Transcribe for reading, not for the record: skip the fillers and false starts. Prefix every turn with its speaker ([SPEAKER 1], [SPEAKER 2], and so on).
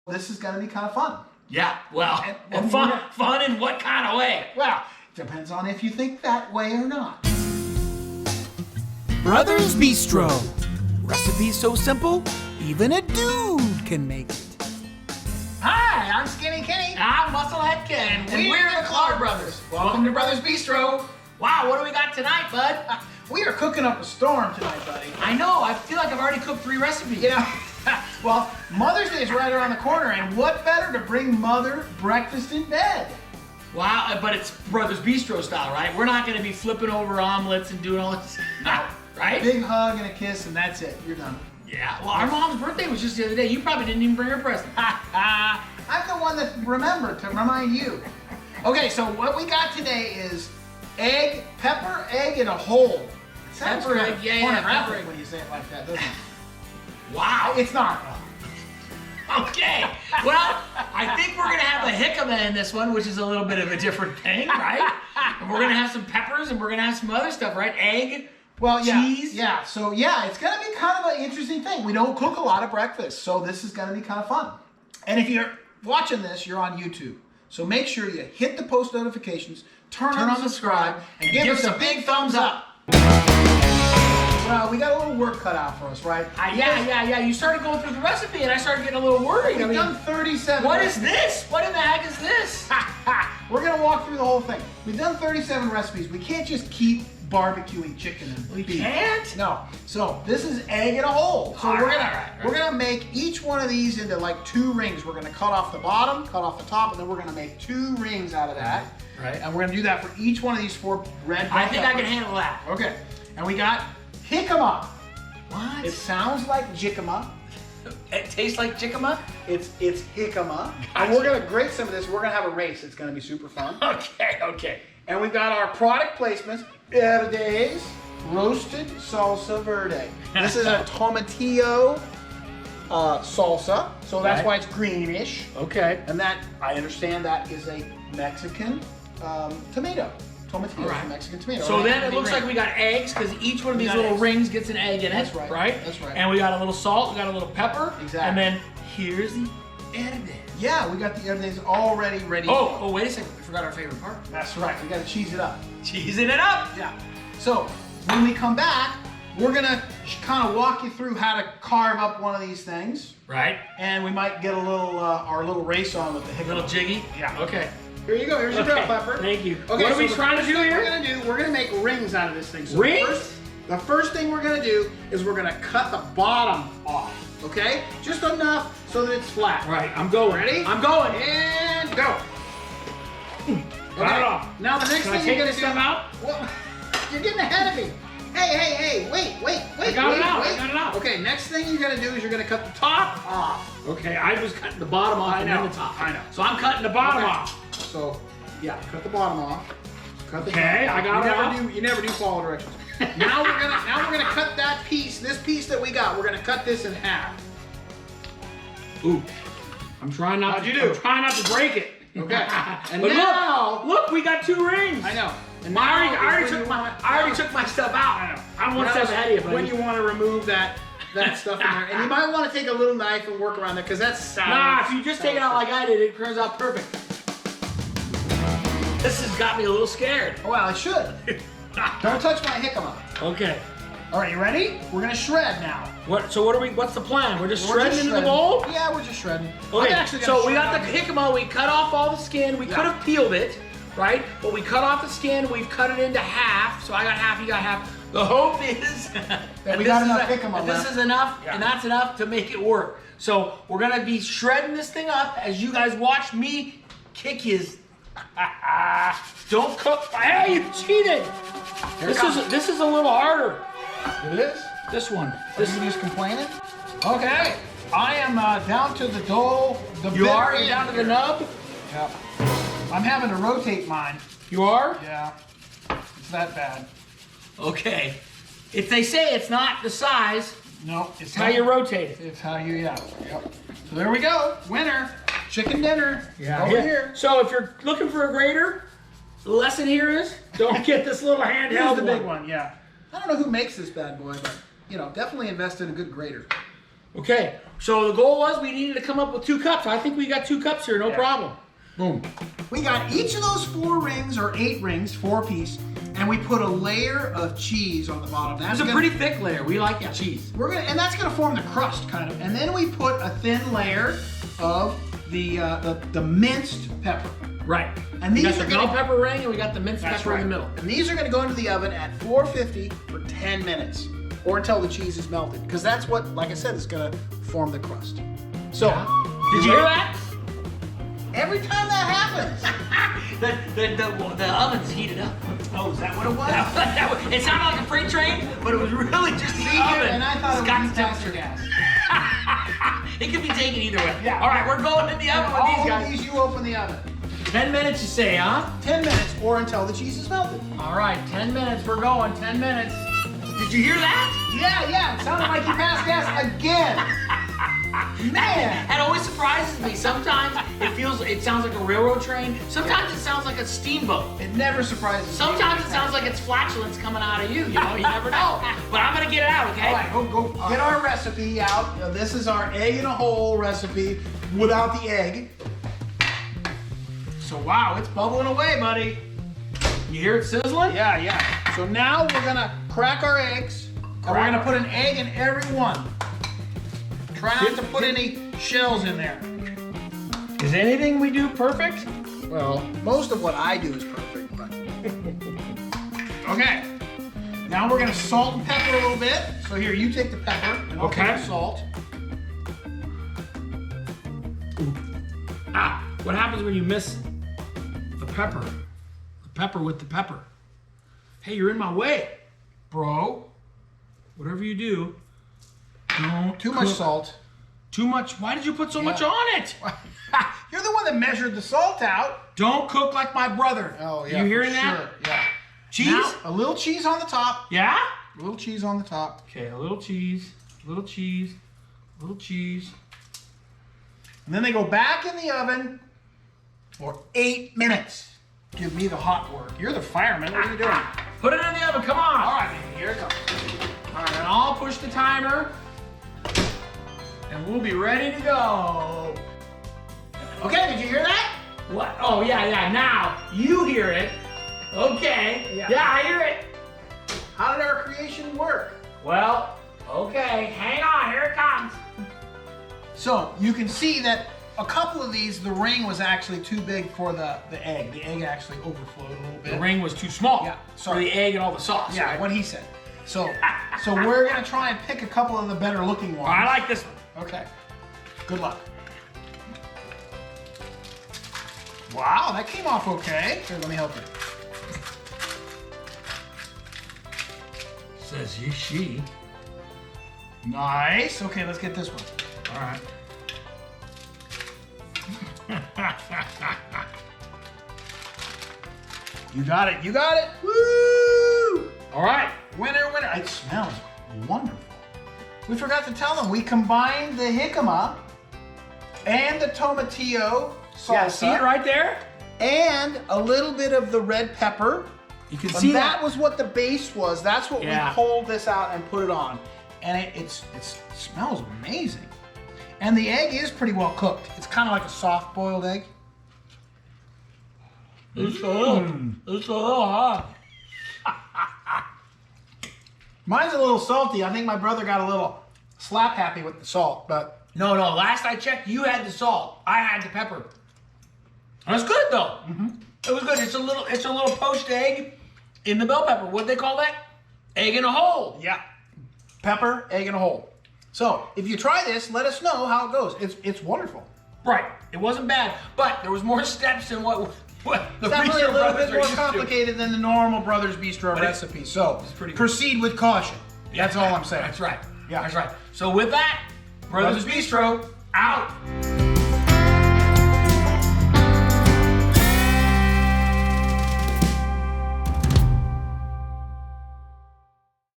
[SPEAKER 1] This is going to be kind of fun.
[SPEAKER 2] Yeah, well, and fun in what kind of way?
[SPEAKER 1] Well, depends on if you think that way or not.
[SPEAKER 3] Brothers Bistro. Recipes so simple, even a dude can make it.
[SPEAKER 1] Hi, I'm Skinny Kenny.
[SPEAKER 2] I'm Musclehead Ken,
[SPEAKER 1] And we're the Klar Brothers. Welcome to Brothers Bistro.
[SPEAKER 2] Wow, what do we got tonight, bud?
[SPEAKER 1] We are cooking up a storm tonight, buddy.
[SPEAKER 2] I know, I feel like I've already cooked 3 recipes.
[SPEAKER 1] You know, well, Mother's Day is right around the corner, and what better to bring Mother breakfast in bed?
[SPEAKER 2] Wow, but it's Brothers Bistro style, right? We're not going to be flipping over omelets and doing all this. No, right?
[SPEAKER 1] Big hug and a kiss, and that's it. You're done.
[SPEAKER 2] Yeah, well, our mom's birthday was just the other day. You probably didn't even bring her present.
[SPEAKER 1] I'm the one that remembered to remind you. Okay, so what we got today is egg, pepper, egg in a hole. Sounds
[SPEAKER 2] Pepper,
[SPEAKER 1] kind
[SPEAKER 2] egg,
[SPEAKER 1] of
[SPEAKER 2] yeah,
[SPEAKER 1] pornographic
[SPEAKER 2] pepper.
[SPEAKER 1] when you say it like that, doesn't it?
[SPEAKER 2] Wow.
[SPEAKER 1] It's not.
[SPEAKER 2] Okay, well, I think we're going to have a jicama in this one, which is a little bit of a different thing, right? And we're going to have some peppers, and we're going to have some other stuff, right? Egg,
[SPEAKER 1] Well, yeah,
[SPEAKER 2] cheese.
[SPEAKER 1] yeah. So yeah, it's gonna be kind of an interesting thing. We don't cook a lot of breakfast, so this is gonna be kind of fun. And if you're watching this, you're on YouTube. So make sure you hit the post notifications, turn on subscribe, and give us a big thumbs up. Well, we got a little work cut out for us, right?
[SPEAKER 2] Yeah. You started going through the recipe, and I started getting a little worried.
[SPEAKER 1] We've done 37.
[SPEAKER 2] What is this? What in the heck is this?
[SPEAKER 1] We're gonna walk through the whole thing. We've done 37 recipes. We can't just keep barbecuing chicken and
[SPEAKER 2] We
[SPEAKER 1] beef.
[SPEAKER 2] can't?
[SPEAKER 1] No. So this is egg in a hole. So we're gonna make each one of these into like 2 rings. We're gonna cut off the bottom, cut off the top, and then we're gonna make 2 rings out of that.
[SPEAKER 2] Right.
[SPEAKER 1] And we're gonna do that for each one of these 4 red.
[SPEAKER 2] I think I can
[SPEAKER 1] peppers.
[SPEAKER 2] handle that.
[SPEAKER 1] Okay. And we got jicama.
[SPEAKER 2] What?
[SPEAKER 1] It sounds like jicama.
[SPEAKER 2] It tastes like jicama?
[SPEAKER 1] It's jicama.
[SPEAKER 2] Gotcha.
[SPEAKER 1] And we're gonna grate some of this. We're gonna have a race. It's gonna be super fun.
[SPEAKER 2] Okay.
[SPEAKER 1] And we've got our product placements. Verdes, roasted salsa verde. This is a tomatillo salsa, so that's
[SPEAKER 2] Right.
[SPEAKER 1] why it's greenish.
[SPEAKER 2] Okay.
[SPEAKER 1] And that, I understand that is a Mexican tomato. Tomatillo is
[SPEAKER 2] Alright.
[SPEAKER 1] a Mexican tomato.
[SPEAKER 2] So
[SPEAKER 1] Right?
[SPEAKER 2] then it looks like we got eggs, because each one of these
[SPEAKER 1] got
[SPEAKER 2] little
[SPEAKER 1] eggs.
[SPEAKER 2] rings gets an egg in it.
[SPEAKER 1] That's right. That's right.
[SPEAKER 2] And we got a little salt, we got a little pepper.
[SPEAKER 1] Exactly.
[SPEAKER 2] And then here's the verdes.
[SPEAKER 1] Yeah, we got the verdes already ready.
[SPEAKER 2] Oh, wait a second. We forgot our favorite part.
[SPEAKER 1] That's right. We got to cheese it up.
[SPEAKER 2] Cheesing it up.
[SPEAKER 1] Yeah. So when we come back, we're gonna kind of walk you through how to carve up one of these things,
[SPEAKER 2] Right.
[SPEAKER 1] and we might get a little our little race on with the
[SPEAKER 2] A little
[SPEAKER 1] jicama.
[SPEAKER 2] jiggy.
[SPEAKER 1] Yeah.
[SPEAKER 2] Okay.
[SPEAKER 1] Here you go. Here's your bell pepper.
[SPEAKER 2] Thank you.
[SPEAKER 1] Okay,
[SPEAKER 2] What are
[SPEAKER 1] so
[SPEAKER 2] we
[SPEAKER 1] the
[SPEAKER 2] trying to
[SPEAKER 1] first
[SPEAKER 2] do
[SPEAKER 1] thing
[SPEAKER 2] here?
[SPEAKER 1] We're gonna make rings out of this thing. So
[SPEAKER 2] Rings?
[SPEAKER 1] The first thing we're gonna do is we're gonna cut the bottom off. Okay? Just enough so that it's flat.
[SPEAKER 2] Right. I'm going.
[SPEAKER 1] Ready?
[SPEAKER 2] I'm going.
[SPEAKER 1] And go.
[SPEAKER 2] Cut it off.
[SPEAKER 1] Now the next
[SPEAKER 2] Can I
[SPEAKER 1] thing
[SPEAKER 2] take
[SPEAKER 1] you're gonna
[SPEAKER 2] this
[SPEAKER 1] do.
[SPEAKER 2] stuff out?
[SPEAKER 1] Well, you're getting ahead of me. Hey, wait.
[SPEAKER 2] I got it out.
[SPEAKER 1] Okay, next thing you're gonna do is you're gonna cut the top off.
[SPEAKER 2] Okay, I was cutting the bottom off and
[SPEAKER 1] know,
[SPEAKER 2] then the top.
[SPEAKER 1] I know.
[SPEAKER 2] So I'm cutting the bottom
[SPEAKER 1] Okay.
[SPEAKER 2] off.
[SPEAKER 1] So, yeah, cut the bottom off. Cut the
[SPEAKER 2] Okay,
[SPEAKER 1] top.
[SPEAKER 2] I got it off.
[SPEAKER 1] You never do follow directions. now we're gonna cut that piece, this piece that we got. We're gonna cut this in half.
[SPEAKER 2] Ooh. I'm trying not
[SPEAKER 1] How'd
[SPEAKER 2] to
[SPEAKER 1] you do?
[SPEAKER 2] I'm trying not to break it.
[SPEAKER 1] Okay. And
[SPEAKER 2] But
[SPEAKER 1] now,
[SPEAKER 2] look, we got 2 rings.
[SPEAKER 1] I know. And
[SPEAKER 2] I
[SPEAKER 1] now
[SPEAKER 2] already
[SPEAKER 1] is when
[SPEAKER 2] took my stuff out.
[SPEAKER 1] I know.
[SPEAKER 2] I'm one
[SPEAKER 1] Now
[SPEAKER 2] step
[SPEAKER 1] is
[SPEAKER 2] ahead of you, buddy.
[SPEAKER 1] when you want to remove that stuff in there, and you might want to take a little knife and work around that because that's sour.
[SPEAKER 2] Nah, if you just take it out like I did, it turns out perfect. This has got me a little scared.
[SPEAKER 1] Oh, well, it should. Don't touch my jicama.
[SPEAKER 2] Okay.
[SPEAKER 1] All right, you ready? We're gonna shred now.
[SPEAKER 2] What's the plan? We're just
[SPEAKER 1] We're
[SPEAKER 2] shredding
[SPEAKER 1] just
[SPEAKER 2] into the
[SPEAKER 1] shredding.
[SPEAKER 2] bowl?
[SPEAKER 1] Yeah, we're just shredding.
[SPEAKER 2] Okay,
[SPEAKER 1] I'm actually
[SPEAKER 2] so
[SPEAKER 1] gonna
[SPEAKER 2] we got
[SPEAKER 1] shred
[SPEAKER 2] the jicama, we cut off all the skin. We
[SPEAKER 1] Yeah.
[SPEAKER 2] could have peeled it, right? But we cut off the skin, we've cut it into half. So I got half, you got half. The hope is that
[SPEAKER 1] we
[SPEAKER 2] this
[SPEAKER 1] got
[SPEAKER 2] is
[SPEAKER 1] enough
[SPEAKER 2] a-
[SPEAKER 1] jicama
[SPEAKER 2] that this
[SPEAKER 1] left.
[SPEAKER 2] is enough,
[SPEAKER 1] Yeah.
[SPEAKER 2] and that's enough to make it work. So we're gonna be shredding this thing up as you guys watch me kick his. Don't cook. Hey, you cheated! This is a little harder.
[SPEAKER 1] It is?
[SPEAKER 2] This one.
[SPEAKER 1] This is just complaining? Okay. I am down to the dough.
[SPEAKER 2] You are? You're down to the nub?
[SPEAKER 1] Yep. I'm having to rotate mine.
[SPEAKER 2] You are?
[SPEAKER 1] Yeah. It's that bad.
[SPEAKER 2] Okay. If they say it's not the size,
[SPEAKER 1] No, it's
[SPEAKER 2] how you rotate it.
[SPEAKER 1] It's how you, yeah. Yep. So there we go. Winner. Chicken dinner. Over here.
[SPEAKER 2] So if you're looking for a grater, the lesson here is don't get this little handheld
[SPEAKER 1] Here's the big one, yeah. I don't know who makes this bad boy, but, definitely invest in a good grater.
[SPEAKER 2] Okay, so the goal was we needed to come up with 2 cups. I think we got 2 cups here, no problem.
[SPEAKER 1] Boom. We got each of those 4 rings, or 8 rings, 4 piece, and we put a layer of cheese on the bottom.
[SPEAKER 2] It's a pretty thick layer. We like the cheese.
[SPEAKER 1] And that's gonna form the crust, kind of. And then we put a thin layer of the minced pepper.
[SPEAKER 2] Right.
[SPEAKER 1] And
[SPEAKER 2] we
[SPEAKER 1] these
[SPEAKER 2] got
[SPEAKER 1] are
[SPEAKER 2] the bell pepper ring, and we got the minced pepper in the middle.
[SPEAKER 1] And these are gonna go into the oven at 450 for 10 minutes, or until the cheese is melted, because that's what, like I said, is gonna form the crust. So,
[SPEAKER 2] did you hear that?
[SPEAKER 1] Every time that happens.
[SPEAKER 2] the oven's heated up.
[SPEAKER 1] Oh, is that what it was?
[SPEAKER 2] It sounded like a freight train, but it was really just the oven.
[SPEAKER 1] And I thought it was
[SPEAKER 2] temperature.
[SPEAKER 1] gas.
[SPEAKER 2] It could be taken either way.
[SPEAKER 1] Yeah.
[SPEAKER 2] All right, we're going in the oven with these
[SPEAKER 1] All
[SPEAKER 2] guys.
[SPEAKER 1] of these, you open the oven.
[SPEAKER 2] 10 minutes, you say, huh?
[SPEAKER 1] 10 minutes, or until the cheese is melted.
[SPEAKER 2] All right, 10 minutes. We're going. 10 minutes. Did you hear that?
[SPEAKER 1] Yeah. It sounded like you passed gas again. Man.
[SPEAKER 2] That always surprises me. Sometimes it sounds like a railroad train. Sometimes it sounds like a steamboat.
[SPEAKER 1] It never surprises me.
[SPEAKER 2] Sometimes it sounds like it's flatulence coming out of you. You know, you never know. But I'm gonna get it out, okay?
[SPEAKER 1] All right, go get our recipe out. You know, this is our egg in a hole recipe without the egg. So wow, it's bubbling away, buddy.
[SPEAKER 2] You hear it sizzling?
[SPEAKER 1] Yeah. So now we're gonna crack our eggs. And we're gonna put an egg in every one. Try not to put any shells in there.
[SPEAKER 2] Is anything we do perfect?
[SPEAKER 1] Well, most of what I do is perfect, but. Okay. Now we're gonna salt and pepper a little bit. So here, you take the pepper and I'll take the salt.
[SPEAKER 2] What happens when you miss the pepper? The pepper with the pepper. Hey, you're in my way, bro. Whatever you do, don't
[SPEAKER 1] Too much salt.
[SPEAKER 2] Too much. Why did you put so much on it?
[SPEAKER 1] You're the one that measured the salt out.
[SPEAKER 2] Don't cook like my brother.
[SPEAKER 1] Oh, yeah.
[SPEAKER 2] You hearing
[SPEAKER 1] for
[SPEAKER 2] that?
[SPEAKER 1] Sure. Yeah.
[SPEAKER 2] Cheese?
[SPEAKER 1] Now, a little cheese on the top.
[SPEAKER 2] Yeah?
[SPEAKER 1] A little cheese on the top.
[SPEAKER 2] Okay, a little cheese, little cheese, little cheese.
[SPEAKER 1] And then they go back in the oven for 8 minutes. Give me the hot work. You're the fireman. What are you doing?
[SPEAKER 2] Put it in the oven. Come on.
[SPEAKER 1] All right, baby. Here it comes.
[SPEAKER 2] All right, and I'll push the timer, and we'll be ready to go.
[SPEAKER 1] Okay, did you hear that?
[SPEAKER 2] What? Oh, yeah. Now you hear it. Okay. Yeah, I hear it.
[SPEAKER 1] How did our creation work?
[SPEAKER 2] Well, okay. Hang on. Here it comes.
[SPEAKER 1] So you can see that a couple of these, the ring was actually too big for the egg. The egg actually overflowed a little bit.
[SPEAKER 2] The ring was too small.
[SPEAKER 1] Yeah,
[SPEAKER 2] For the egg and all the sauce.
[SPEAKER 1] Yeah,
[SPEAKER 2] right?
[SPEAKER 1] what he said. So we're gonna try and pick a couple of the better looking ones.
[SPEAKER 2] I like this one.
[SPEAKER 1] Okay. Good luck. Wow, that came off okay. Here, let me help you.
[SPEAKER 2] Says she.
[SPEAKER 1] Nice. Okay, let's get this one.
[SPEAKER 2] All right.
[SPEAKER 1] You got it. Woo!
[SPEAKER 2] All right.
[SPEAKER 1] Winner. It smells wonderful. We forgot to tell them we combined the jicama and the tomatillo salsa.
[SPEAKER 2] Yeah, see it right there?
[SPEAKER 1] And a little bit of the red pepper.
[SPEAKER 2] You can
[SPEAKER 1] And
[SPEAKER 2] see
[SPEAKER 1] that was what the base was. That's what we
[SPEAKER 2] Yeah.
[SPEAKER 1] pulled this out and put it on. And it smells amazing. And the egg is pretty well cooked. It's kind of like a soft boiled egg.
[SPEAKER 2] It's a little hot.
[SPEAKER 1] Mine's a little salty. I think my brother got a little slap happy with the salt, but
[SPEAKER 2] No, last I checked, you had the salt. I had the pepper. That's good though. It was good. It's a little poached egg in the bell pepper. What'd they call that? Egg in a hole.
[SPEAKER 1] yeah, pepper, egg in a hole. So if you try this, let us know how it goes. It's wonderful.
[SPEAKER 2] Right. It wasn't bad, but there was more steps than what the
[SPEAKER 1] It's definitely a
[SPEAKER 2] Bistro
[SPEAKER 1] little
[SPEAKER 2] Brothers
[SPEAKER 1] bit
[SPEAKER 2] are
[SPEAKER 1] more
[SPEAKER 2] used to.
[SPEAKER 1] complicated than the normal Brothers Bistro
[SPEAKER 2] But it's-
[SPEAKER 1] recipe. So
[SPEAKER 2] it's pretty good.
[SPEAKER 1] proceed with caution. That's all I'm saying.
[SPEAKER 2] That's right.
[SPEAKER 1] Yeah.
[SPEAKER 2] That's right. So with that, Brothers Bistro out.